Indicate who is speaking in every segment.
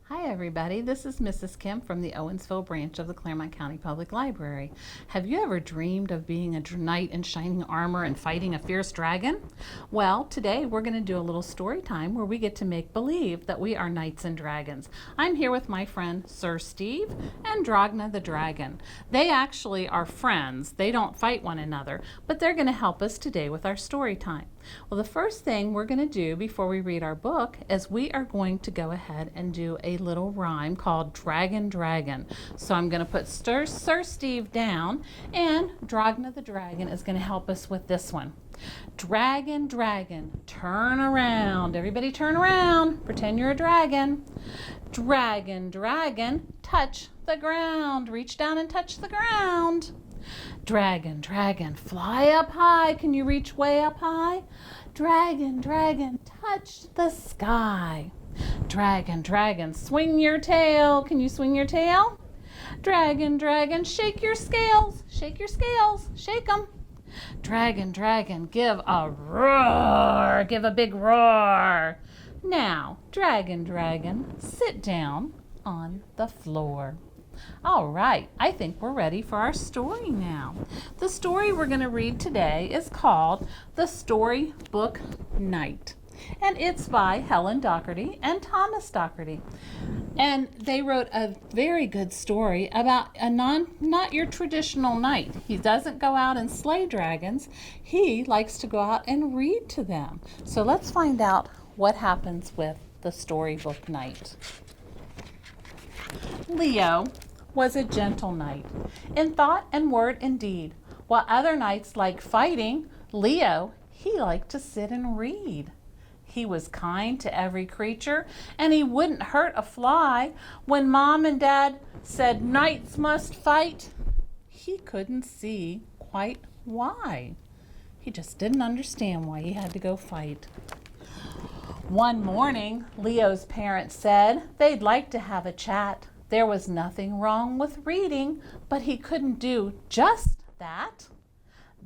Speaker 1: Hi everybody, this is Mrs. Kim from the Owensville Branch of the Claremont County Public Library. Have you ever dreamed of being a knight in shining armor and fighting a fierce dragon? Well, today we're going to do a little story time where we get to make believe that we are knights and dragons. I'm here with my friend Sir Steve and Dragna the dragon. They actually are friends. They don't fight one another, but they're going to help us today with our story time. Well, the first thing we're going to do before we read our book is we are going to go ahead and do a little rhyme called Dragon Dragon. So I'm going to put Sir Steve down, and Dragna the dragon is going to help us with this one. Dragon, dragon, turn around. Everybody turn around. Pretend you're a dragon. Dragon, dragon, touch the ground. Reach down and touch the ground. Dragon, dragon, fly up high. Can you reach way up high? Dragon, dragon, touch the sky. Dragon, dragon, swing your tail. Can you swing your tail? Dragon, dragon, shake your scales. Shake your scales. Shake them. Dragon, dragon, give a roar. Give a big roar. Now, dragon, dragon, sit down on the floor. All right, I think we're ready for our story now. The story we're going to read today is called The Storybook Knight, and it's by Helen Doherty and Thomas Doherty. And they wrote a very good story about a not your traditional knight. He doesn't go out and slay dragons. He likes to go out and read to them. So let's find out what happens with the Storybook Knight. Leo was a gentle knight, in thought and word and deed. While other knights liked fighting, Leo, he liked to sit and read. He was kind to every creature, and he wouldn't hurt a fly. When Mom and Dad said knights must fight, he couldn't see quite why. He just didn't understand why he had to go fight. One morning, Leo's parents said they'd like to have a chat. There was nothing wrong with reading, but he couldn't do just that.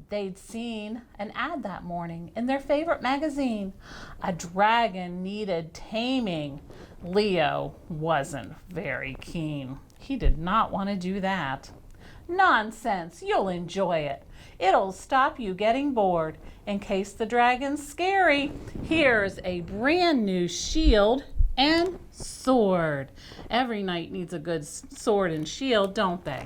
Speaker 1: They'd seen an ad that morning in their favorite magazine. A dragon needed taming. Leo wasn't very keen. He did not want to do that. Nonsense, you'll enjoy it. It'll stop you getting bored. In case the dragon's scary, here's a brand new shield and sword. Every knight needs a good sword and shield, don't they?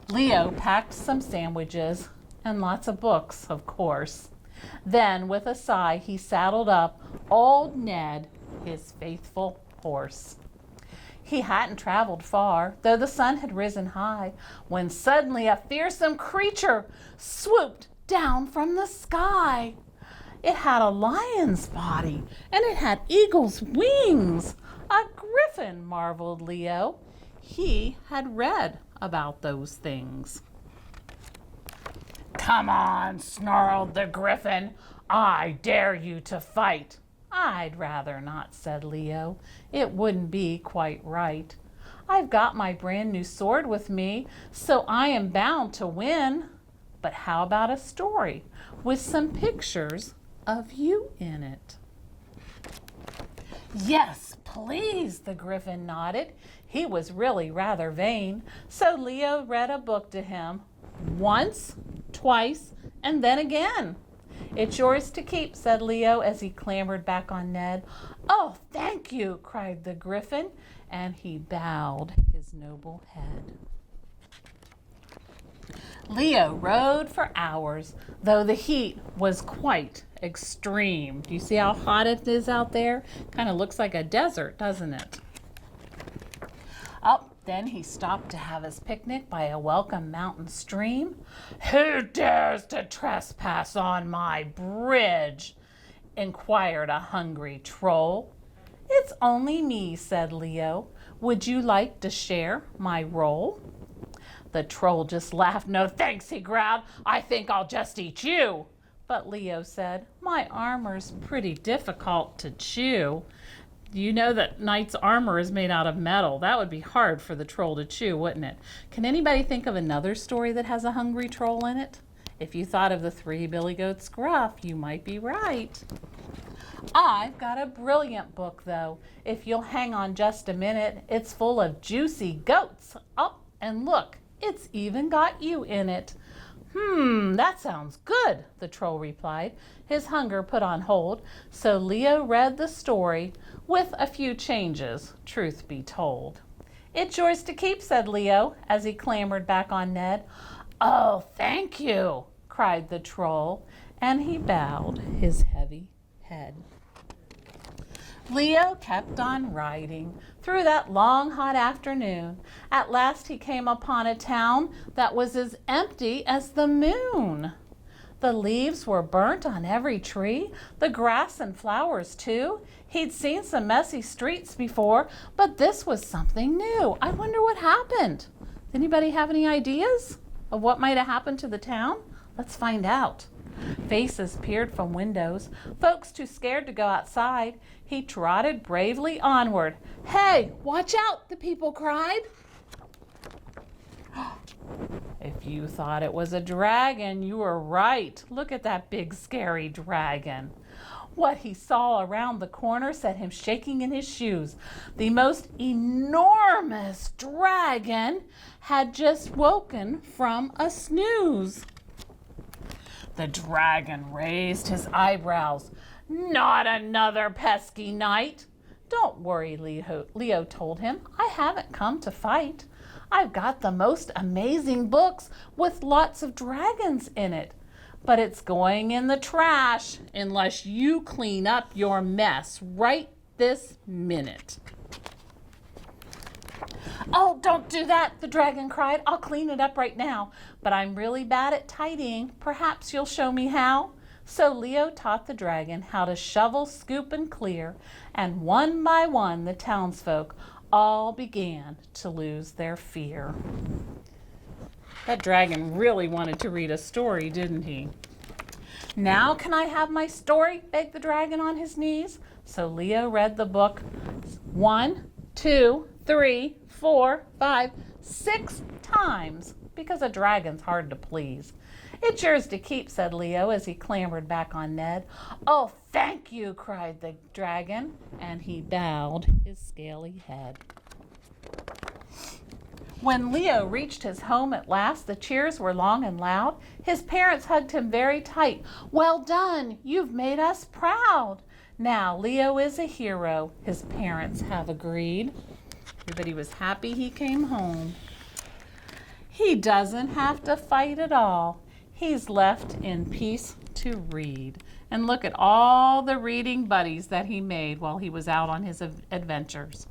Speaker 1: Leo packed some sandwiches and lots of books, of course. Then, with a sigh, he saddled up old Ned, his faithful horse. He hadn't traveled far, though the sun had risen high, when suddenly a fearsome creature swooped down from the sky. It had a lion's body, and it had eagle's wings. A griffin, marveled Leo. He had read about those things. Come on, snarled the griffin. I dare you to fight. I'd rather not, said Leo. It wouldn't be quite right. I've got my brand new sword with me, so I am bound to win. But how about a story with some pictures of you in it? Yes, please, the griffin nodded. He was really rather vain, so Leo read a book to him once, twice, and then again. It's yours to keep, said Leo as he clambered back on Ned. Oh, thank you, cried the griffin, and he bowed his noble head. Leo rode for hours, though the heat was quite extreme. Do you see how hot it is out there? Kind of looks like a desert, doesn't it? Oh, then he stopped to have his picnic by a welcome mountain stream. Who dares to trespass on my bridge? Inquired a hungry troll. It's only me, said Leo. Would you like to share my roll? The troll just laughed. No thanks, he growled. I think I'll just eat you. But Leo said, my armor's pretty difficult to chew. You know that knight's armor is made out of metal. That would be hard for the troll to chew, wouldn't it? Can anybody think of another story that has a hungry troll in it? If you thought of the Three Billy Goats Gruff, you might be right. I've got a brilliant book, though. If you'll hang on just a minute, it's full of juicy goats. Oh, and look, it's even got you in it. That sounds good, the troll replied, his hunger put on hold. So Leo read the story with a few changes, truth be told. It's yours to keep, said Leo, as he clambered back on Ned. Oh, thank you, cried the troll, and he bowed his heavy head. Leo kept on riding through that long, hot afternoon. At last he came upon a town that was as empty as the moon. The leaves were burnt on every tree, the grass and flowers too. He'd seen some messy streets before, but this was something new. I wonder what happened. Anybody have any ideas of what might have happened to the town? Let's find out. Faces peered from windows, folks too scared to go outside. He trotted bravely onward. Hey, watch out, the people cried. If you thought it was a dragon, you were right. Look at that big, scary dragon. What he saw around the corner set him shaking in his shoes. The most enormous dragon had just woken from a snooze. The dragon raised his eyebrows. Not another pesky knight. Don't worry, Leo told him. I haven't come to fight. I've got the most amazing books with lots of dragons in it. But it's going in the trash unless you clean up your mess right this minute. Oh, don't do that, the dragon cried. I'll clean it up right now. But I'm really bad at tidying. Perhaps you'll show me how. So Leo taught the dragon how to shovel, scoop, and clear. And one by one, the townsfolk all began to lose their fear. That dragon really wanted to read a story, didn't he? Now can I have my story? Begged the dragon on his knees. So Leo read the book 1, 2, 3, 4, 5, 6 times because a dragon's hard to please. It's yours to keep, said Leo as he clambered back on Ned. Oh, thank you, cried the dragon, and he bowed his scaly head. When Leo reached his home at last, the cheers were long and loud. His parents hugged him very tight. Well done, you've made us proud. Now Leo is a hero, his parents have agreed. Everybody was happy he came home. He doesn't have to fight at all. He's left in peace to read. And look at all the reading buddies that he made while he was out on his adventures.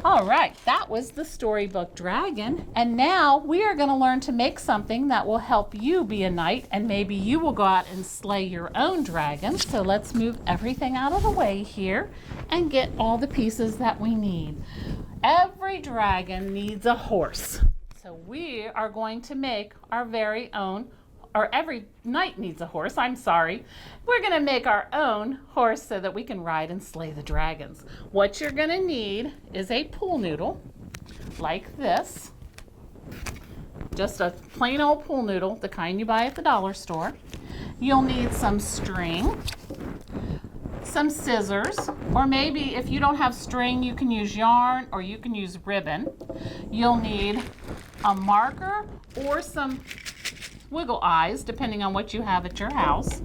Speaker 1: All right, that was the Storybook Dragon. And now we are going to learn to make something that will help you be a knight, and maybe you will go out and slay your own dragon. So let's move everything out of the way here and get all the pieces that we need. Every dragon needs a horse. So we are going to make our very own, or every knight needs a horse, I'm sorry. We're going to make our own horse so that we can ride and slay the dragons. What you're going to need is a pool noodle, like this. Just a plain old pool noodle, the kind you buy at the dollar store. You'll need some string, some scissors, or maybe if you don't have string, you can use yarn or you can use ribbon. You'll need a marker or some wiggle eyes, depending on what you have at your house,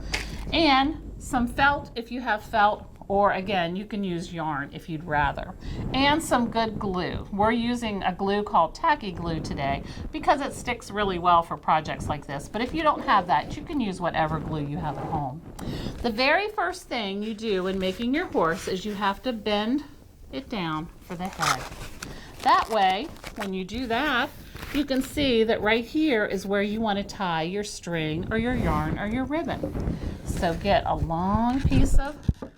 Speaker 1: and some felt if you have felt, or again, you can use yarn if you'd rather, and some good glue. We're using a glue called tacky glue today because it sticks really well for projects like this, but if you don't have that, you can use whatever glue you have at home. The very first thing you do in making your horse is you have to bend it down for the head. That way, when you do that, you can see that right here is where you want to tie your string or your yarn or your ribbon. So get a long piece of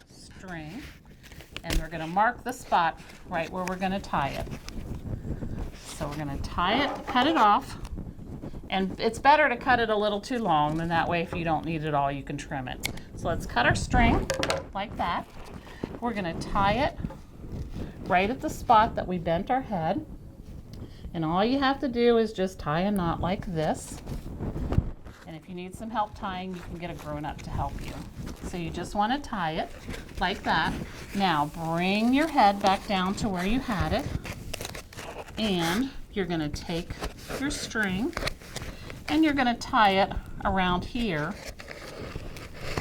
Speaker 1: string and we're going to mark the spot right where we're going to tie it. So we're going to tie it, cut it off, and it's better to cut it a little too long, than that way if you don't need it all you can trim it. So let's cut our string like that. We're going to tie it right at the spot that we bent our head. And all you have to do is just tie a knot like this. And if If you need some help tying, you can get a grown-up to help you. So you just want to tie it like that. Now bring your head back down to where you had it, and you're going to take your string and you're going to tie it around here,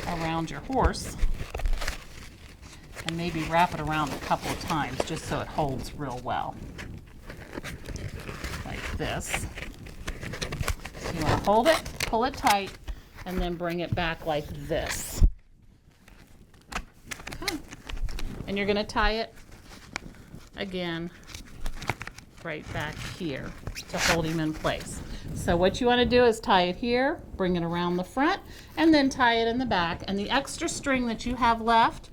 Speaker 1: around your horse, and maybe wrap it around a couple of times just so it holds real well. Like this. So you want to hold it, pull it tight, and then bring it back like this. Okay. And you're going to tie it again right back here to hold him in place. So what you want to do is tie it here, bring it around the front, and then tie it in the back. And the extra string that you have left,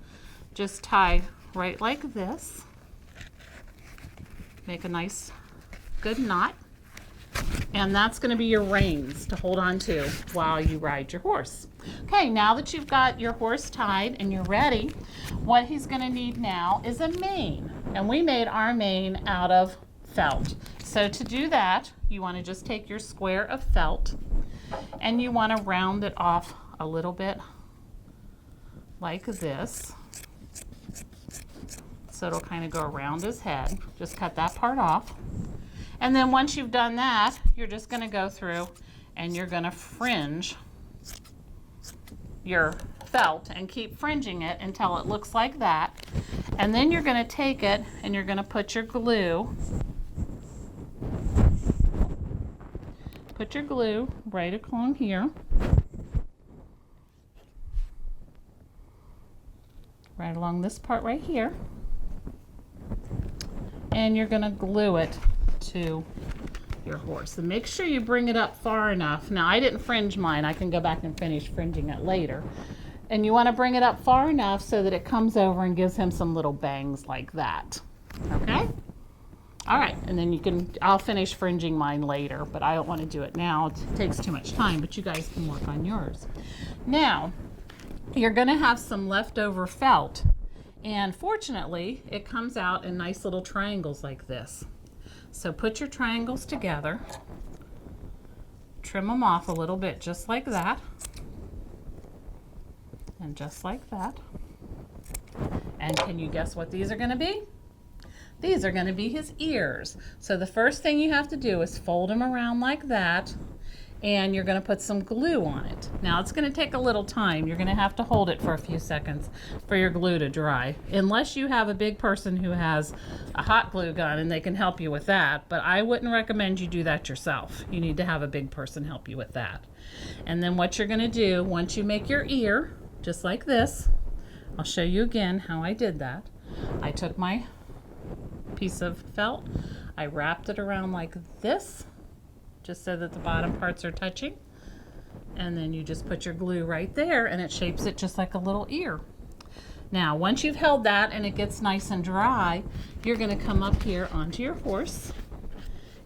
Speaker 1: just tie right like this. Make a nice, good knot. And that's going to be your reins to hold on to while you ride your horse. Okay, now that you've got your horse tied and you're ready, what he's going to need now is a mane. And we made our mane out of felt. So to do that, you want to just take your square of felt and you want to round it off a little bit like this. So it'll kind of go around his head. Just cut that part off. And then once you've done that, you're just going to go through and you're going to fringe your felt and keep fringing it until it looks like that. And then you're going to take it and you're going to put your glue. Put your glue right along here. Right along this part right here. And you're going to glue it to your horse. And make sure you bring it up far enough. Now I didn't fringe mine. I can go back and finish fringing it later. And you want to bring it up far enough so that it comes over and gives him some little bangs like that. Okay? All right, and then I'll finish fringing mine later, but I don't want to do it now. It takes too much time, but you guys can work on yours. Now, you're going to have some leftover felt, and fortunately, it comes out in nice little triangles like this. So put your triangles together, trim them off a little bit just like that, and just like that. And can you guess what these are going to be? These are going to be his ears. So the first thing you have to do is fold them around like that, and you're going to put some glue on it. Now it's going to take a little time. You're going to have to hold it for a few seconds for your glue to dry, unless you have a big person who has a hot glue gun and they can help you with that, but I wouldn't recommend you do that yourself. You need to have a big person help you with that. And then what you're going to do, once you make your ear, just like this, I'll show you again how I did that. I took my piece of felt, I wrapped it around like this, just so that the bottom parts are touching, and then you just put your glue right there and it shapes it just like a little ear. Now once you've held that and it gets nice and dry, you're going to come up here onto your horse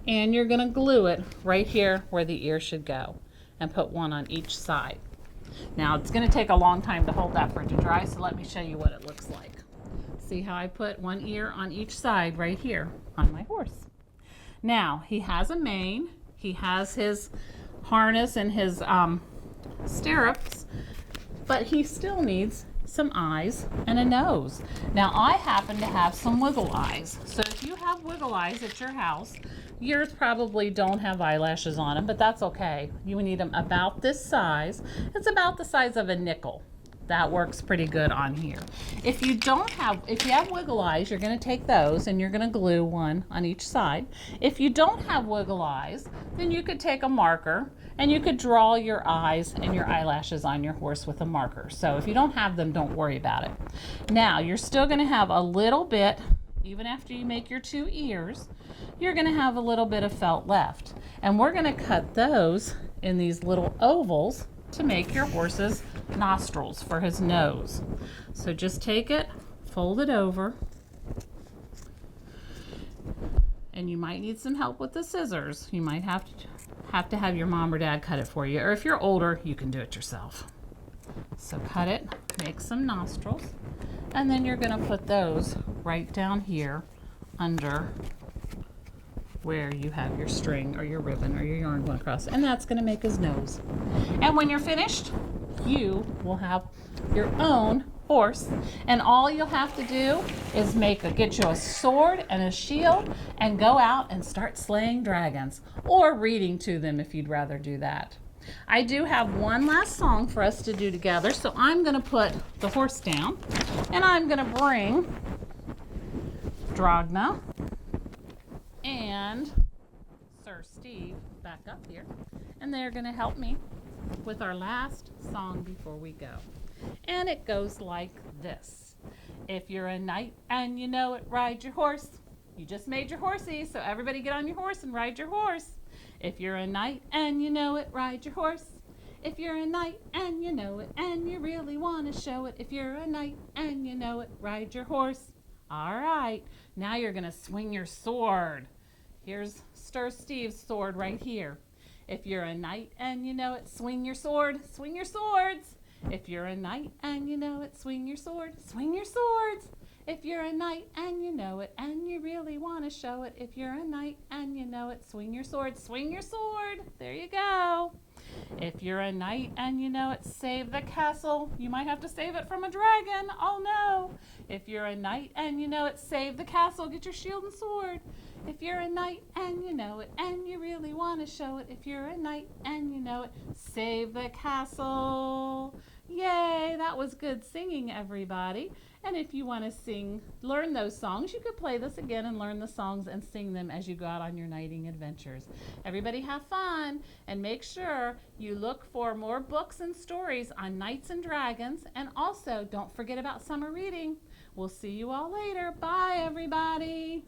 Speaker 1: and you're going to glue it right here where the ear should go, and put one on each side. Now it's going to take a long time to hold that for it to dry, so let me show you what it looks like. See how I put one ear on each side right here on my horse. Now he has a mane, he has his harness and his stirrups, but he still needs some eyes and a nose. Now I happen to have some wiggle eyes. So if you have wiggle eyes at your house, yours probably don't have eyelashes on them, but that's okay. You need them about this size. It's about the size of a nickel. That works pretty good on here. If you have wiggle eyes, you're going to take those and you're going to glue one on each side. If you don't have wiggle eyes, then you could take a marker and you could draw your eyes and your eyelashes on your horse with a marker. So if you don't have them, don't worry about it. Now, you're still going to have a little bit, even after you make your two ears, you're going to have a little bit of felt left. And we're going to cut those in these little ovals to make your horse's nostrils for his nose. So just take it, fold it over, and you might need some help with the scissors. You might have to have your mom or dad cut it for you, or if you're older, you can do it yourself. So cut it, make some nostrils, and then you're going to put those right down here under where you have your string or your ribbon or your yarn going across, and that's going to make his nose. And when you're finished, you will have your own horse, and all you'll have to do is get you a sword and a shield and go out and start slaying dragons, or reading to them if you'd rather do that. I do have one last song for us to do together, so I'm going to put the horse down, and I'm going to bring Dragna and Sir Steve back up here, and they're going to help me with our last song before we go. And it goes like this. If you're a knight and you know it, ride your horse. You just made your horsey, so everybody get on your horse and ride your horse. If you're a knight and you know it, ride your horse. If you're a knight and you know it and you really want to show it, if you're a knight and you know it, ride your horse. All right, now you're going to swing your sword. Here's Sir Steve's sword right here. If you're a knight and you know it, swing your sword, swing your swords. If you're a knight and you know it, swing your sword, swing your swords. If you're a knight and you know it and you really want to show it, if you're a knight and you know it, swing your sword, swing your sword. There you go. If you're a knight and you know it, save the castle. You might have to save it from a dragon. Oh no. If you're a knight and you know it, save the castle. Get your shield and sword. If you're a knight and you know it and you really want to show it, if you're a knight and you know it, save the castle. Yay, that was good singing, everybody. And if you want to learn those songs, you could play this again and learn the songs and sing them as you go out on your knighting adventures. Everybody have fun, and make sure you look for more books and stories on knights and dragons, and also don't forget about summer reading. We'll see you all later. Bye, everybody.